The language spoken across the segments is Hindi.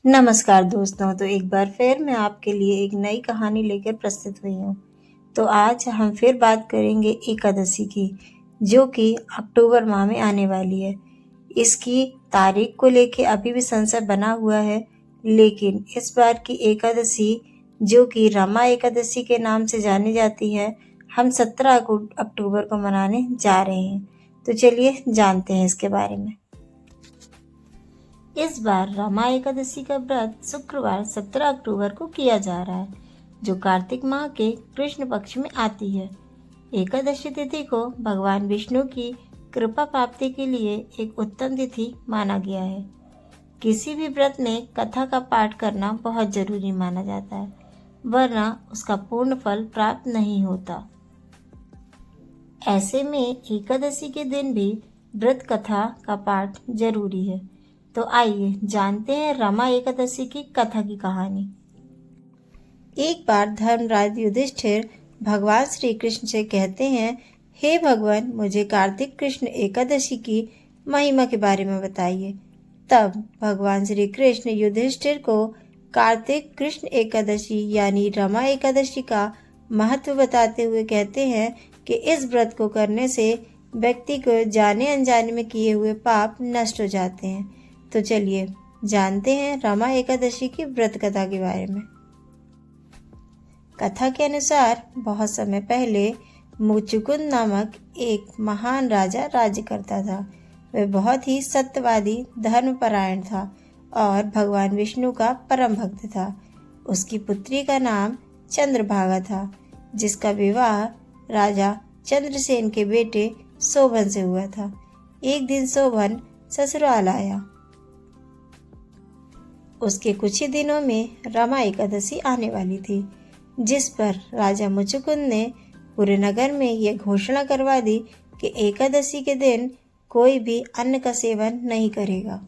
नमस्कार दोस्तों, तो एक बार फिर मैं आपके लिए एक नई कहानी लेकर प्रस्तुत हुई हूँ। तो आज हम फिर बात करेंगे एकादशी की, जो कि अक्टूबर माह में आने वाली है। इसकी तारीख को लेके अभी भी संशय बना हुआ है, लेकिन इस बार की एकादशी, जो कि रमा एकादशी के नाम से जानी जाती है, हम 17 अक्टूबर को मनाने जा रहे हैं। तो चलिए जानते हैं इसके बारे में। इस बार रमा एकादशी का व्रत शुक्रवार 17 अक्टूबर को किया जा रहा है, जो कार्तिक माह के कृष्ण पक्ष में आती है। एकादशी तिथि को भगवान विष्णु की कृपा प्राप्ति के लिए एक उत्तम तिथि माना गया है। किसी भी व्रत में कथा का पाठ करना बहुत जरूरी माना जाता है, वरना उसका पूर्ण फल प्राप्त नहीं होता। ऐसे में एकादशी के दिन भी व्रत कथा का पाठ जरूरी है। तो आइए जानते हैं रमा एकादशी की कथा की कहानी। एक बार धर्मराज युधिष्ठिर भगवान श्री कृष्ण से कहते हैं, हे भगवान, मुझे कार्तिक कृष्ण एकादशी की महिमा के बारे में बताइए। तब भगवान श्री कृष्ण युधिष्ठिर को कार्तिक कृष्ण एकादशी यानी रमा एकादशी का महत्व बताते हुए कहते हैं कि इस व्रत को करने से व्यक्ति को जाने अनजाने में किए हुए पाप नष्ट हो जाते हैं। तो चलिए जानते हैं रमा एकादशी की व्रत कथा के बारे में। कथा के अनुसार बहुत समय पहले मुचुकुंद नामक एक महान राजा राज्य करता था। वह बहुत ही सत्यवादी, धर्मपरायण था और भगवान विष्णु का परम भक्त था। उसकी पुत्री का नाम चंद्रभागा था, जिसका विवाह राजा चंद्रसेन के बेटे शोभन से हुआ था। एक दिन शोभन ससुराल आया। उसके कुछ ही दिनों में रमा एकादशी आने वाली थी, जिस पर राजा मुचुकुंद ने पूरे नगर में यह घोषणा करवा दी कि एकादशी के दिन कोई भी अन्न का सेवन नहीं करेगा।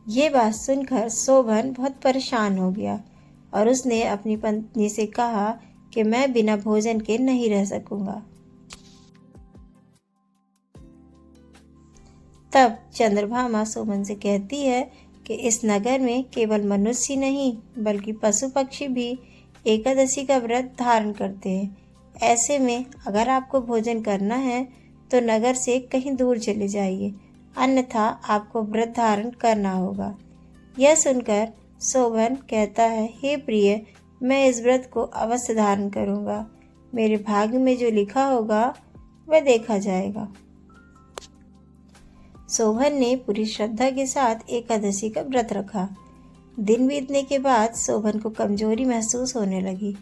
ये बात सुनकर शोभन बहुत परेशान हो गया और उसने अपनी पत्नी से कहा कि मैं बिना भोजन के नहीं रह सकूंगा। तब चंद्रभामा शोभन से कहती है कि इस नगर में केवल मनुष्य नहीं बल्कि पशु पक्षी भी एकादशी का व्रत धारण करते हैं। ऐसे में अगर आपको भोजन करना है तो नगर से कहीं दूर चले जाइए, अन्यथा आपको व्रत धारण करना होगा। यह सुनकर शोभन कहता है, हे प्रिय, मैं इस व्रत को अवश्य धारण करूंगा। मेरे भाग्य में जो लिखा होगा वह देखा जाएगा। शोभन ने पूरी श्रद्धा के साथ एकादशी का व्रत रखा। दिन बीतने के बाद शोभन को कमजोरी महसूस होने लगी।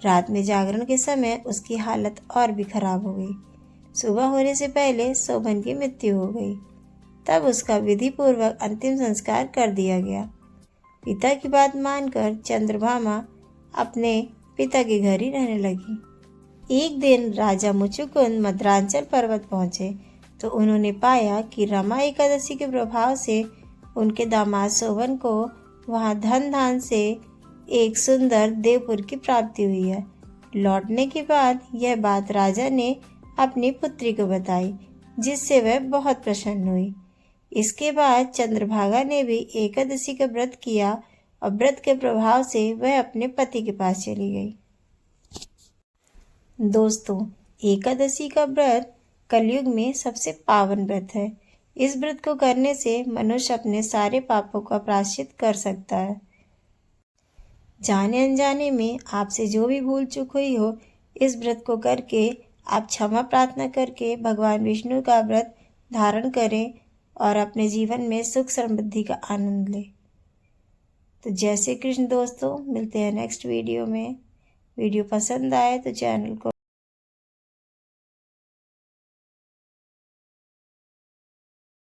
रात में जागरण के समय उसकी हालत और भी खराब हो गई। सुबह होने से पहले शोभन की मृत्यु हो गई। तब उसका विधि पूर्वक अंतिम संस्कार कर दिया गया। पिता की बात मानकर चंद्रभामा अपने पिता के घर ही रहने लगी। एक दिन राजा मुचुकुंद मद्रांचल पर्वत पहुंचे तो उन्होंने पाया कि रमा एकादशी के प्रभाव से उनके दामाद शोभन को वहां धन धान से एक सुंदर देवपुर की प्राप्ति हुई है। लौटने के बाद यह बात राजा ने अपनी पुत्री को बताई, जिससे वह बहुत प्रसन्न हुई। इसके बाद चंद्रभागा ने भी एकादशी का व्रत किया और व्रत के प्रभाव से वह अपने पति के पास चली गई। दोस्तों, एकादशी का व्रत कलयुग में सबसे पावन व्रत है। इस व्रत को करने से मनुष्य अपने सारे पापों का प्रायश्चित कर सकता है। जाने अनजाने में आपसे जो भी भूल चूक हुई हो, इस व्रत को करके आप क्षमा प्रार्थना करके भगवान विष्णु का व्रत धारण करें और अपने जीवन में सुख समृद्धि का आनंद लें। तो जय श्री कृष्ण दोस्तों, मिलते हैं नेक्स्ट वीडियो में। वीडियो पसंद आए तो चैनल को